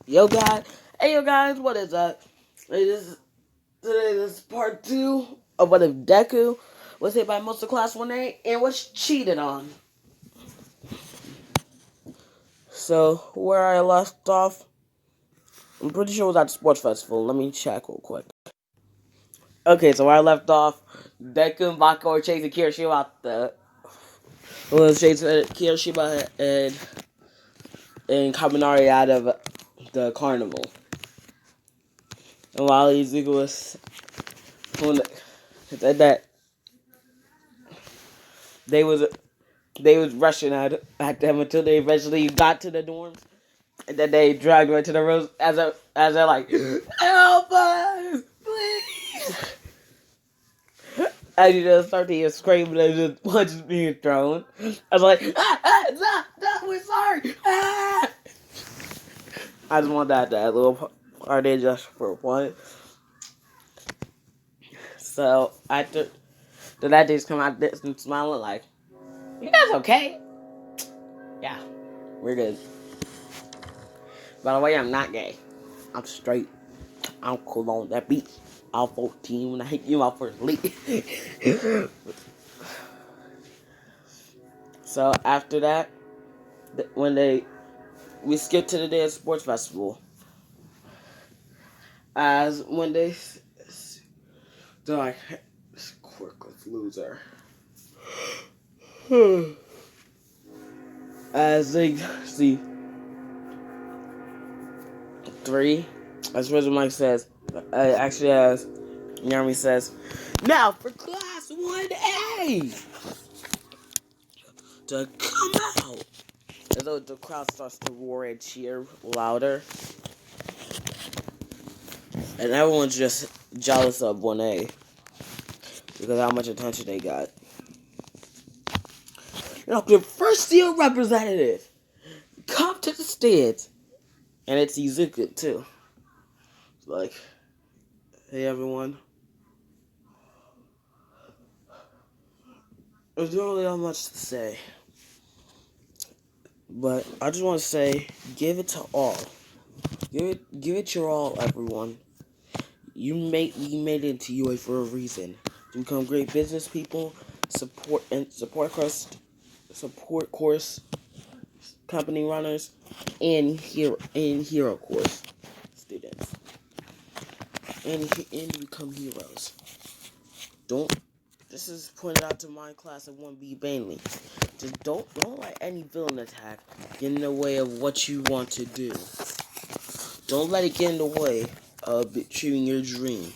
Yo guys, what is that? Today is part 2 of what if Deku was hit by Monster Class 1A and was cheated on. So, where I left off, I'm pretty sure it was at the sports festival. Let me check real quick. Okay, so where I left off, Deku and Bakugo were chasing Kirishima out chasing Kirishima and Kaminari out of the carnival. And while Izuku was said that they was rushing at them until they eventually got to the dorms, and then they dragged her to the room as they're like, "Help us, please!" And you just start to hear screaming and just punches being thrown. I was like, we're sorry. I just want that little part in just for one. So after that, they just come out and smiling like, "You guys okay?" Yeah, we're good. By the way, I'm not gay. I'm straight. I'm cool on that beat. I'm 14 when I hit you out first league. So after that, we skipped to the day of sports festival. As when they're like, this quirkless loser. As they see 3, as President Mike says, actually as Yami says, now for class 1A to come out. As though the crowd starts to roar and cheer louder. And everyone's just jealous of 1A because of how much attention they got. The first year representative come to the stage. And it's Izuku too. It's like, hey everyone. There's not really that much to say. But I just want to say, give it to all. Give it your all, everyone. We made it into UA for a reason. To become great business people, support course company runners, and hero course students, and become heroes. This is pointed out to my class of 1B mainly. Just don't let any villain attack get in the way of what you want to do. Don't let it get in the way of achieving your dream.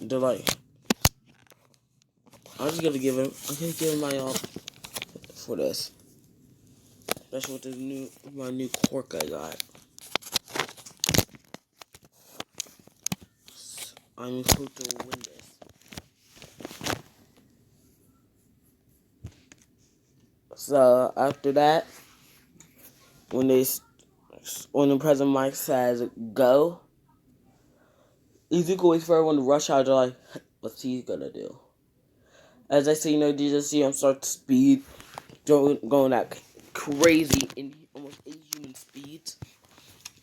They're like, I'm gonna give him my all for this. That's what my new quirk I got. I'm supposed to win this. So after that, when the President Mike says go, Izuku waits for everyone to rush out. They're like, what's he gonna do? As I say, you just see him start to speed, going at crazy in almost inhuman speeds.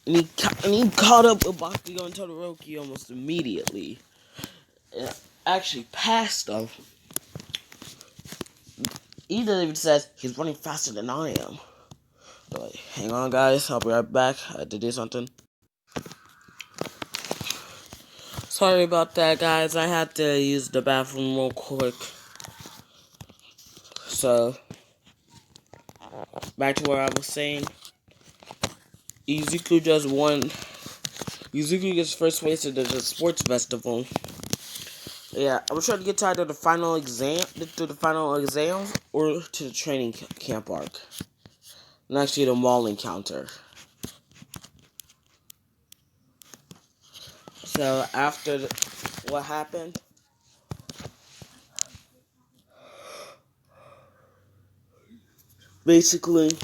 And he caught up with Bakugo and Todoroki almost immediately. And actually passed them. He even says he's running faster than I am. They're like, hang on guys, I'll be right back. I had to do something. Sorry about that, guys. I had to use the bathroom real quick. So, back to where I was saying. Izuku just won. Izuku gets first place at the sports festival. Yeah, I'm trying to get tired of the final exams, or to the training camp arc. And actually the mall encounter. So, after what happened, basically,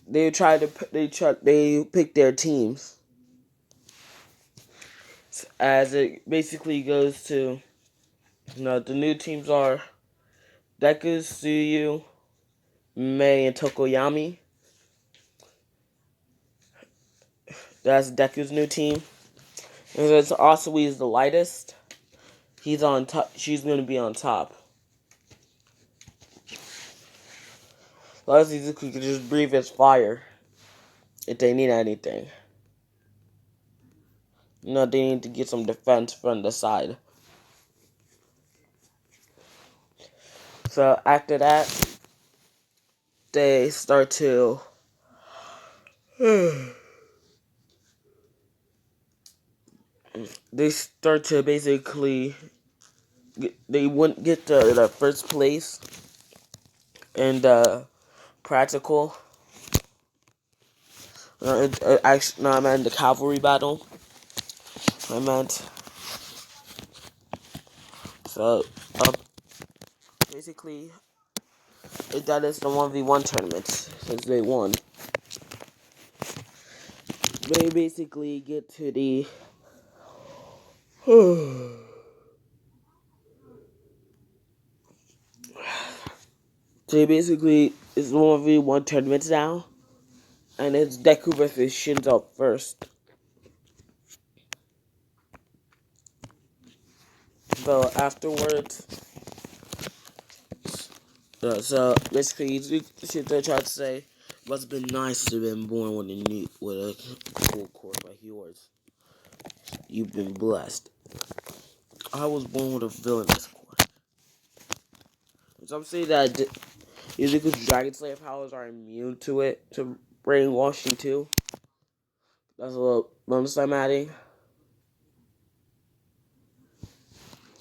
they pick their teams. As it basically goes to, the new teams are Deku, Suyu, Mei, and Tokoyami. That's Deku's new team. And since Asui is the lightest, he's on top. She's going to be on top. Unless Izuku can just breathe his fire if they need anything. No, they need to get some defense from the side. So after that, they start to basically they wouldn't get the first place in the practical. Actually, no, I meant the cavalry battle. I meant so basically that is the 1v1 tournament since they won. They basically get to the so basically it's 1v1 tournament now, and it's Deku versus Shinzo first. So afterwards, so basically Shinzo tried to say, it must have been nice to have been born with a cool core like yours. You've been blessed. I was born with a villainous core. Some say that Izuku's Dragon Slayer powers are immune to it, to brainwashing too. That's a little bonus I'm adding.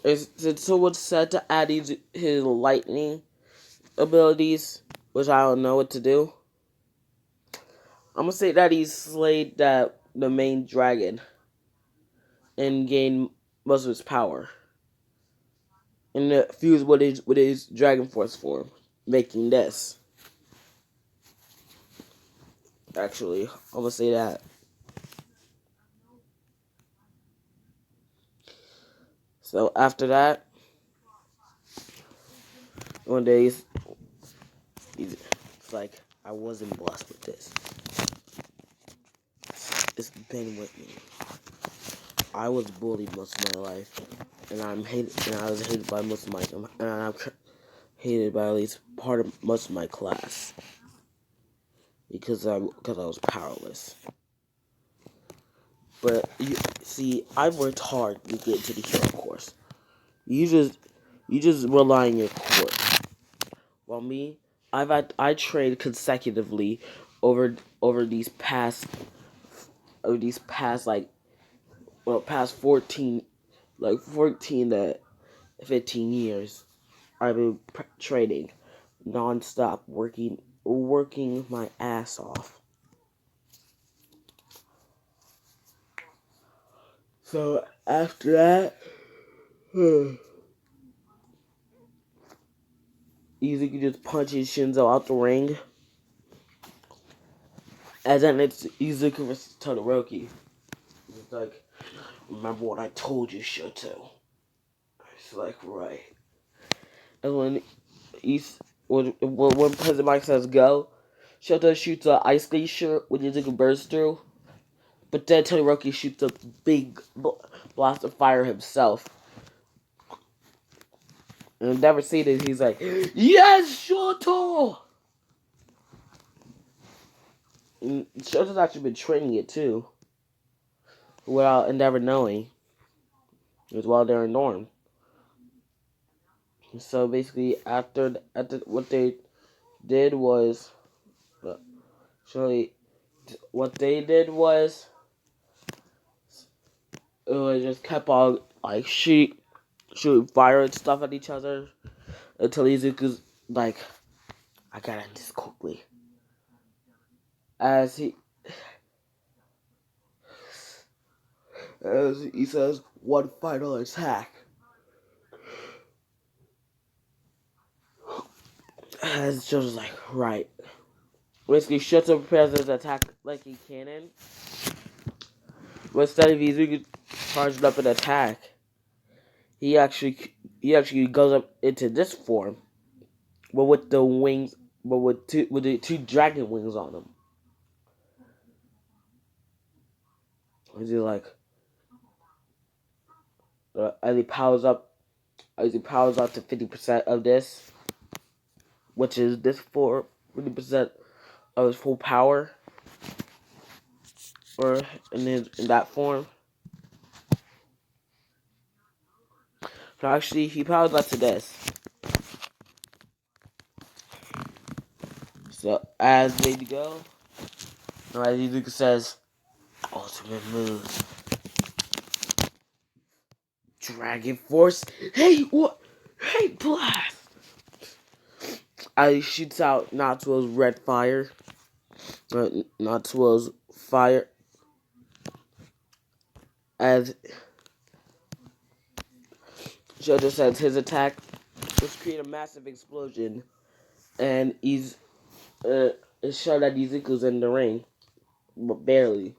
It's someone said to add his lightning abilities, which I don't know what to do. I'm gonna say that he slayed the main dragon and gained most of his power, and fused with his Dragon Force form, making this. Actually, I'm gonna say that. So after that, one day it's like, I wasn't blessed with this. It's been with me. I was bullied most of my life, and I was hated by most of and I'm hated by at least most of my class because I was powerless. But you see, I worked hard to get to the hero course. You just rely on your core. While me, I trained consecutively over these past past 14 to 15 years. I've been training non-stop, working my ass off. So after that, Izuku just punches Shinzo out the ring. And then it's Izuku versus Todoroki. It's like, remember what I told you, Shoto. It's like, right. And when President Mike says go, Shoto shoots an ice glacier with Izuku bursts through. But then Todoroki shoots a big blast of fire himself. And I've never seen it. He's like, yes, Shoto! And Shoto's actually been training it too. Without never knowing. It was while they're in dorm. So basically, after what they did was, actually, what they did was, it was just kept on like shooting fire and stuff at each other until Izuku's like, I gotta end this quickly. As he says, one final attack. As Jojo's like, right. Basically, Shoto prepares his attack like a cannon. But instead of Izuku charging up an attack, he actually goes up into this form. but with the wings, but with the two dragon wings on them. As he like, as he powers up to 50% of this, which is this for 50% of his full power, or in that form. So actually, he powers up to this. So as they go, as Izuku says, ultimate move, Dragon Force. Hey, what? Hey, blast! As he shoots out Natsuo's red fire. Natsuo's fire. As Jojo says, his attack was create a massive explosion, and it's shown that Izuku's in the ring, but barely.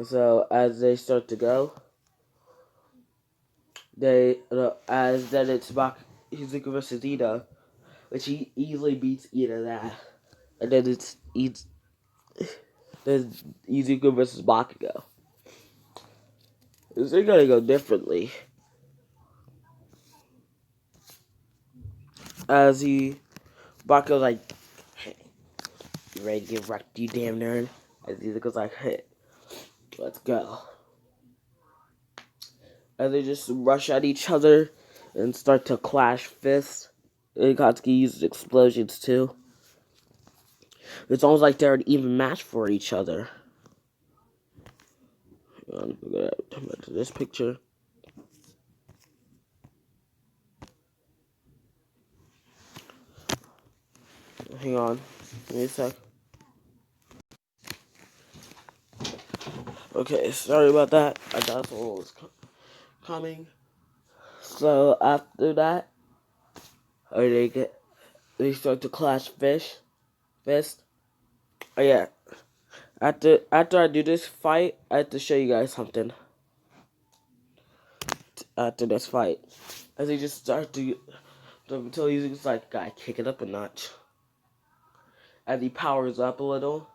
So as they start to go, as then it's Izuku versus Ida, which he easily beats Ida that, and then there's Izuku versus Bakugo. They're gonna go differently. As Bakugo's like, hey, you ready to get wrecked, you damn nerd? As Izuku's like, hey, let's go. As they just rush at each other and start to clash fists. Akatsuki uses explosions too. It's almost like they're an even match for each other. Hang on, we're gonna come back to this picture. Hang on, give me a sec. Okay, sorry about that. I thought someone was coming. So after that, they start to clash fist. Oh yeah. After I do this fight, I have to show you guys something. After this fight, as they just start to until he's like, gotta kick it up a notch. As he powers up a little,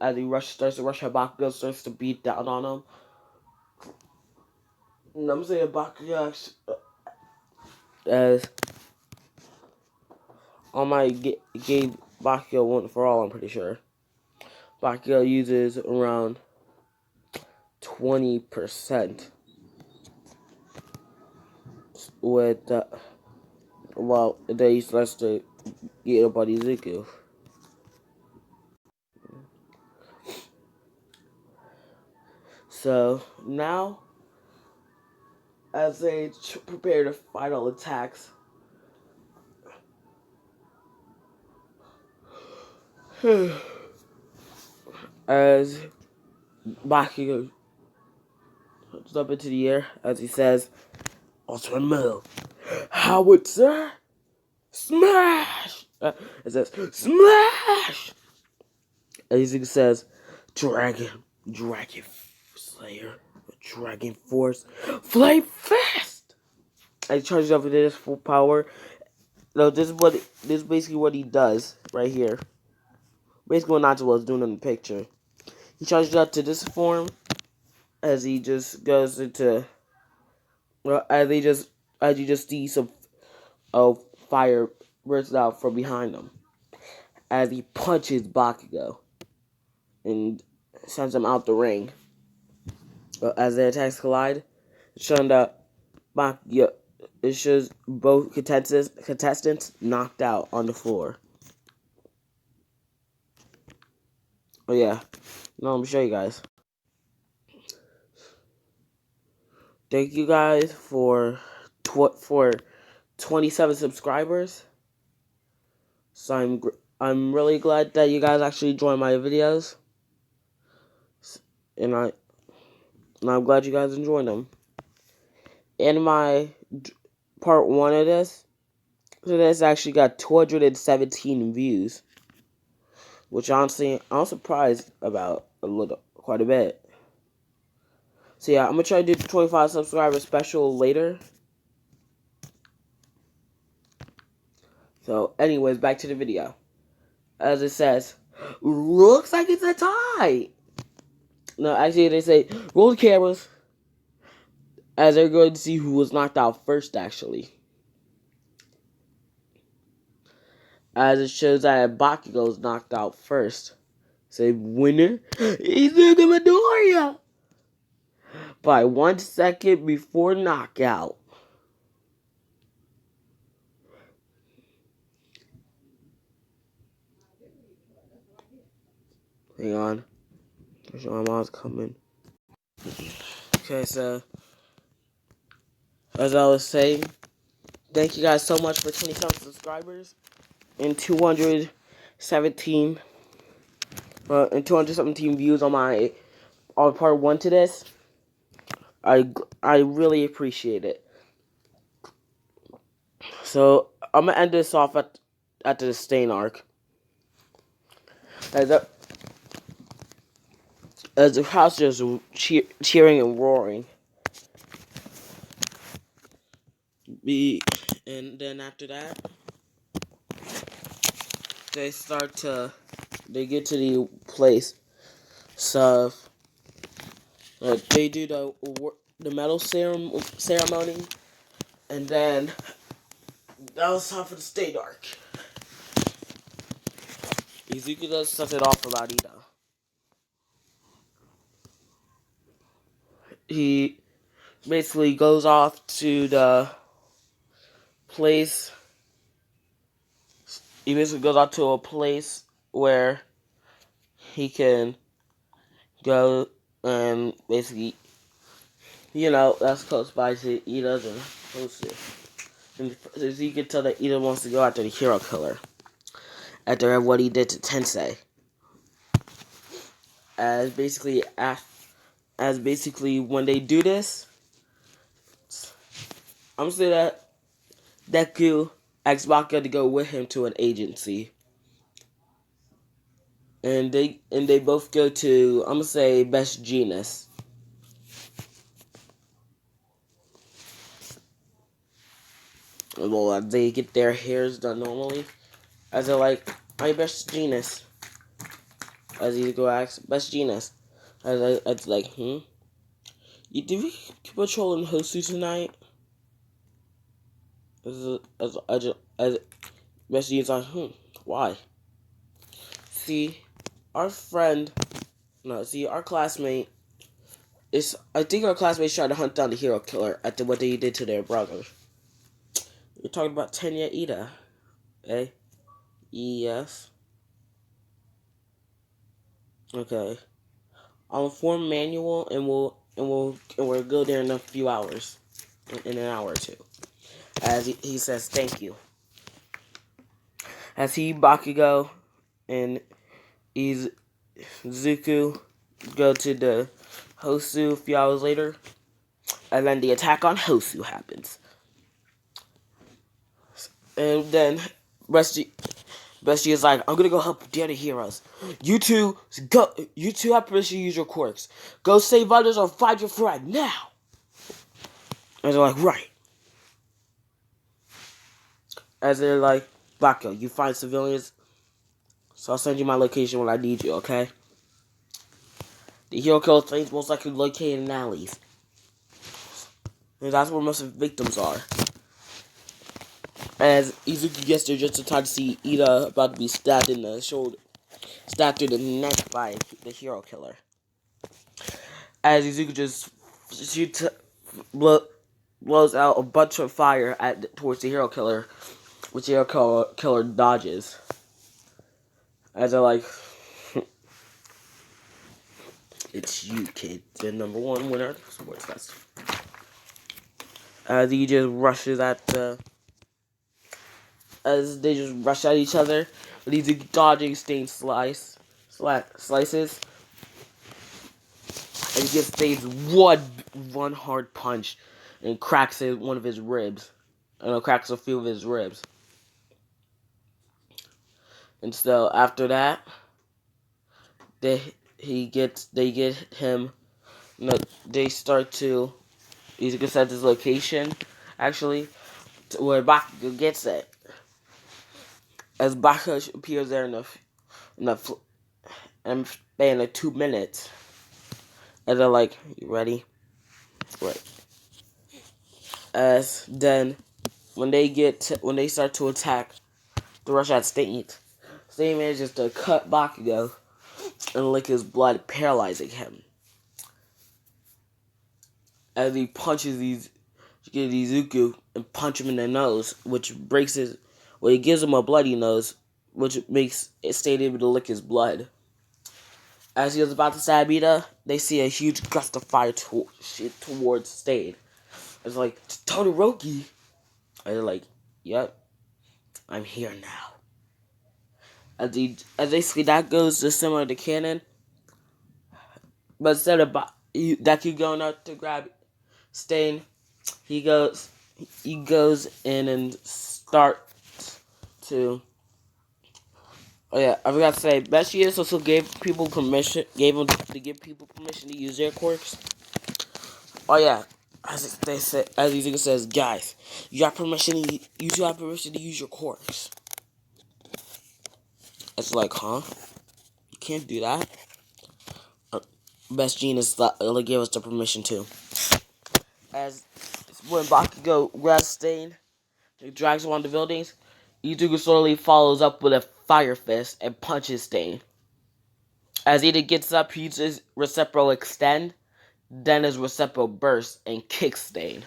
as he starts to rush, Bakugo starts to beat down on him. And I'm saying Bakugo, as on my game Bakugo one for all, I'm pretty sure. Bakugo uses around 20% with then he starts to get up on Izuku. So now, as they prepare to final attacks, as Bakugo jumps up into the air, as he says, ultimate move, howitzer, smash! It says, smash! As he says, Dragon Slayer, Dragon Force, Flame Fist! And he charges up into this full power. No, this is basically what he does right here. Basically what Natsuo was doing in the picture. He charges up to this form as he just goes into as you just see some fire bursts out from behind him. As he punches Bakugo and sends him out the ring. As their attacks collide, it's shown that Bakugo, it shows both contestants knocked out on the floor. Oh yeah, now let me show you guys. Thank you guys for 27 subscribers. So I'm really glad that you guys actually join my videos, and I'm glad you guys enjoyed them. In my part 1 of this, so this actually got 217 views, which honestly I'm surprised about quite a bit. So yeah, I'm gonna try to do the 25 subscriber special later. So anyways, back to the video. As it says, looks like it's a tie. No, actually they say, roll the cameras. As they're going to see who was knocked out first, actually. As it shows that Bakugo was knocked out first. Say, winner, Izuku Midoriya! By 1 second before knockout. Hang on. My mom's coming. Okay, so, as I was saying, thank you guys so much for 27 subscribers and 217 views on part 1 to this. I really appreciate it. So I'm gonna end this off at the Stain arc. As the house just cheering and roaring. And then after that, they get to the place. So they do the medal ceremony, and then that was time for the Stain arc. Izuku does something off about Ida. He basically goes off to the place. He basically goes out to a place where he can go and basically, that's close by to Ida's and Hosu. And as you can tell that Ida wants to go after the hero killer after what he did to Tensei. As basically when they do this, I'm gonna say that Deku asks Bakugo to go with him to an agency. And they both go to, I'm gonna say, Best Genus. Well, they get their hairs done normally. As they're like, my Best Genus. As he go ask, Best Genus. As like, did we keep patrolling Hosu tonight? As Best Genus like, why? Our classmate I think our classmates tried to hunt down the hero killer after what they did to their brother. You're talking about Tenya Ida, eh? Yes. Okay. I'll inform Manuel, and we'll go there in a few hours, in an hour or two. As he says, thank you. As Bakugo, and Izuku go to the Hosu a few hours later, and then the attack on Hosu happens. And then Bestie is like, I'm gonna go help the other heroes. You two have permission to use your quirks. Go save others or find your friend now. And they're like, right. As they're like, Bakugo, you find civilians, so I'll send you my location when I need you, okay? The hero killer thing's most likely located in alleys. And that's where most of the victims are. As Izuku gets there just in time to see Ida about to be stabbed in the shoulder, stabbed through the neck by the hero killer. As Izuku just blows out a bunch of fire towards the hero killer, which the hero killer dodges. As they're like, it's you, kid, the #1 winner of the sports fest. As he just rushes as they just rush at each other, but he's dodging Stain's slices, and he gives Stain's one hard punch, and cracks one of his ribs, and cracks a few of his ribs. And so after that, they get him No, they start to. Izuku sets his location, actually, to where Bakugo gets it. As Bakugo appears there in a span of 2 minutes, and they're like, "You ready?" Right. As then, when they start to attack the rush at State manages to cut Bakugo and lick his blood, paralyzing him. As he punches Izuku and punch him in the nose, which he gives him a bloody nose, which makes it State able to lick his blood. As he was about to stab Ida, they see a huge gust of fire towards State. It's like, Todoroki! And they're like, yep, I'm here now. As basically that goes to similar to canon, but instead of Deku going out to grab Stain, he goes in and starts to. Oh yeah, I forgot to say, Beshius also gave him to give people permission to use their quirks. Oh yeah, as Izuku says, guys, you have permission to use your quirks. It's like, huh? You can't do that. Best Genius gave us the permission to. As when Bakugo grabs Stain, he drags him on the buildings, Izuku slowly follows up with a fire fist and punches Stain. As Ida gets up, he uses Recipro Extend, then his Recipro Burst and kicks Stain.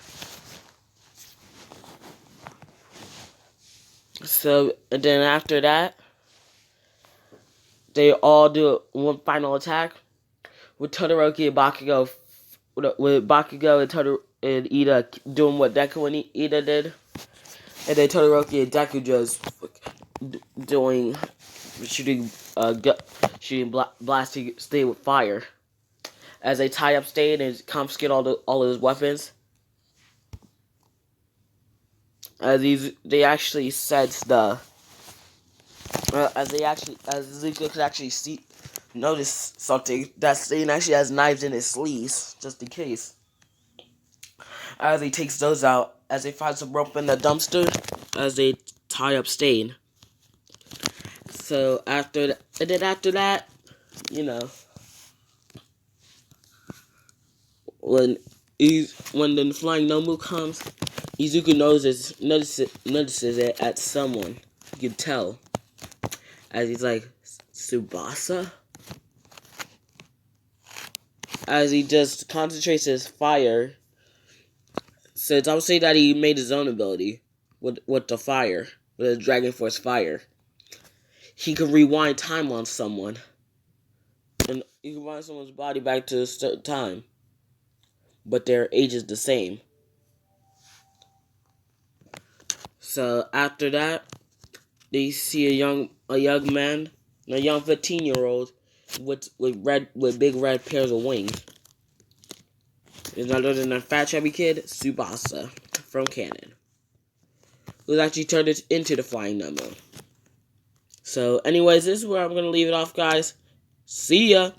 So, and then after that, they all do one final attack with Todoroki and Bakugo, with Bakugo and Ida doing what Deku and Ida did, and then Todoroki and Deku just doing blasting Stain with fire. As they tie up Stain and confiscate all of his weapons. As Zuko could actually notice something, that Stain actually has knives in his sleeves, just in case. As he takes those out, as they find some rope in the dumpster, as they tie up Stain. So after that, you know, when the flying Nomu comes, Izuku notices it at someone. You can tell. As he's like, Tsubasa? As he just concentrates his fire. So I would say that he made his own ability with the fire. With the Dragon Force fire. He can rewind time on someone. And he can rewind someone's body back to a certain time. But their age is the same. So after that, they see a young man, a young 15-year-old with big red pairs of wings. It's none other than a fat chubby kid, Tsubasa, from canon, who's actually turned it into the flying Nemo. So anyways, this is where I'm gonna leave it off, guys. See ya.